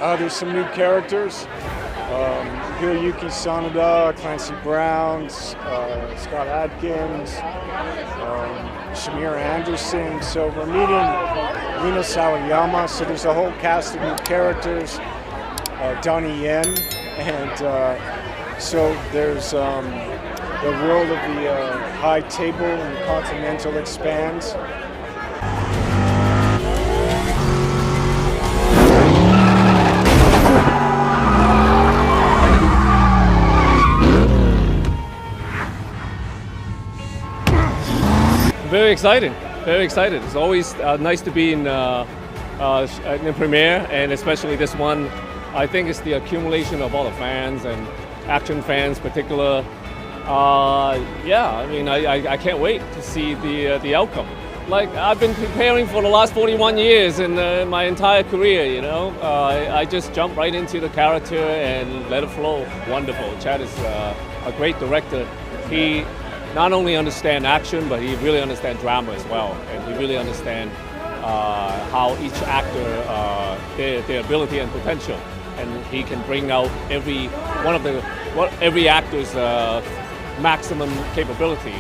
There's some new characters. Hiroyuki Sanada, Clancy Brown, Scott Adkins, Shamir Anderson. So we're meeting Rina Sawayama. So there's a whole cast of new characters. Donnie Yen, and so there's the world of the High Table and the Continental expands. Very exciting, very excited. It's always nice to be in premiere, and especially this one. I think it's the accumulation of all the fans and action fans in particular. Yeah, I mean, I can't wait to see the outcome. Like, I've been preparing for the last 41 years in my entire career, you know. I just jumped right into the character and let it flow. Wonderful. Chad is a great director. He not only understands action, but he really understands drama as well. And he really understands how each actor, their ability and potential. And he can bring out every actor's maximum capability.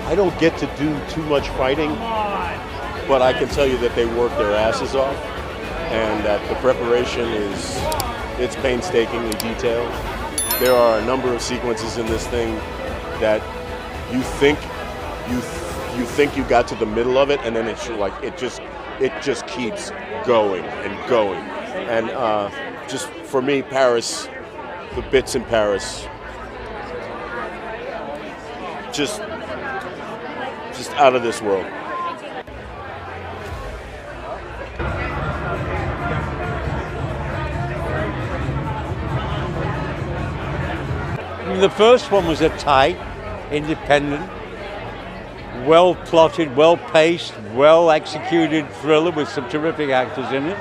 I don't get to do too much fighting, but I can tell you that they work their asses off, and that the preparation it's painstakingly detailed. There are a number of sequences in this thing that you think you got to the middle of it, and then it's like it just keeps going and going. And just for me, Paris, the bits in Paris, just out of this world. The first one was a tight, independent, well-plotted, well-paced, well-executed thriller with some terrific actors in it.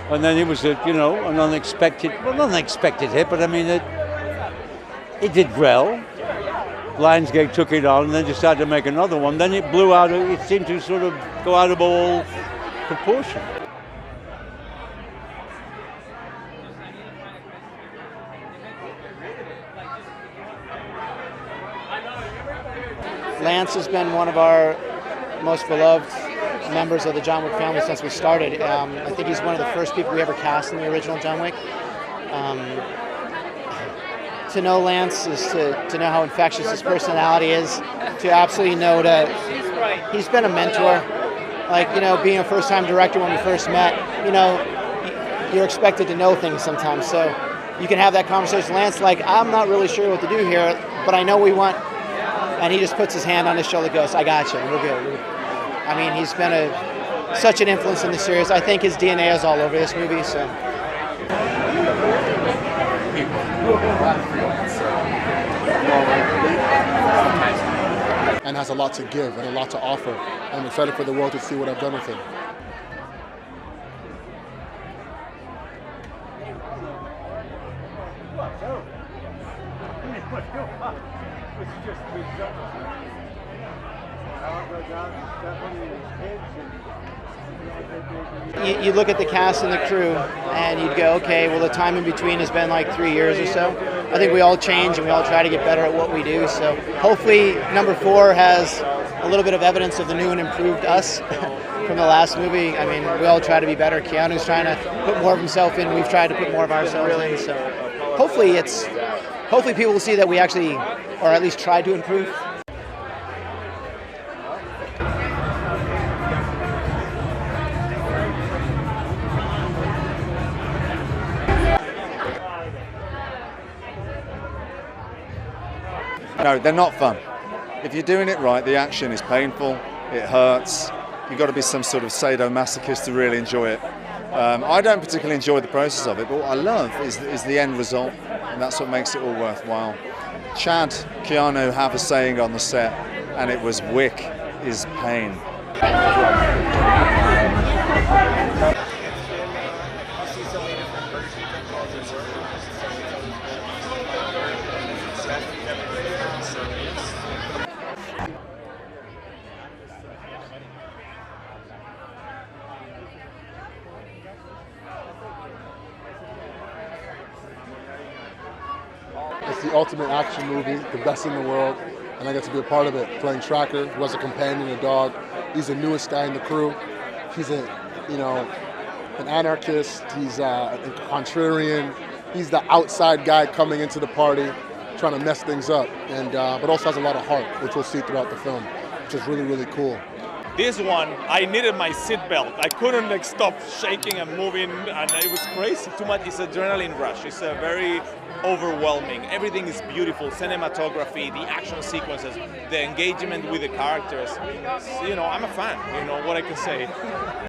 And then it was an unexpected hit, but I mean, it did well. Lionsgate took it on and then decided to make another one. Then it blew out, it seemed to sort of go out of all proportion. Lance has been one of our most beloved members of the John Wick family since we started. I think he's one of the first people we ever cast in the original John Wick. To know Lance is to know how infectious his personality is, to absolutely know that he's been a mentor. Like, you know, being a first-time director when we first met, you know, you're expected to know things sometimes. So you can have that conversation. Lance, like, I'm not really sure what to do here, but I know we want, and he just puts his hand on his shoulder and goes, I got you, we're good. I mean, he's been such an influence in the series. I think his DNA is all over this movie, so. And has a lot to give and a lot to offer. I'm excited for the world to see what I've done with him. You look at the cast and the crew, and you'd go, okay, well, the time in between has been like 3 years or so. I think we all change and we all try to get better at what we do. So hopefully number 4 has a little bit of evidence of the new and improved us from the last movie. I mean, we all try to be better. Keanu's trying to put more of himself in. We've tried to put more of ourselves in. So hopefully people will see that we actually, or at least try to improve. No, they're not fun. If you're doing it right, the action is painful, it hurts. You've got to be some sort of sadomasochist to really enjoy it. I don't particularly enjoy the process of it, but what I love is the end result, and that's what makes it all worthwhile. Chad, Keanu have a saying on the set, and it was, Wick is pain. ultimate action movie, the best in the world, and I get to be a part of it. Playing Tracker, who has a companion, a dog. He's the newest guy in the crew. He's an anarchist. He's a contrarian. He's the outside guy coming into the party, trying to mess things up, and but also has a lot of heart, which we'll see throughout the film, which is really, really cool. This one, I needed my seatbelt. I couldn't stop shaking and moving, and it was crazy. Too much. It's adrenaline rush. It's very overwhelming. Everything is beautiful. Cinematography, the action sequences, the engagement with the characters. I'm a fan. What I can say.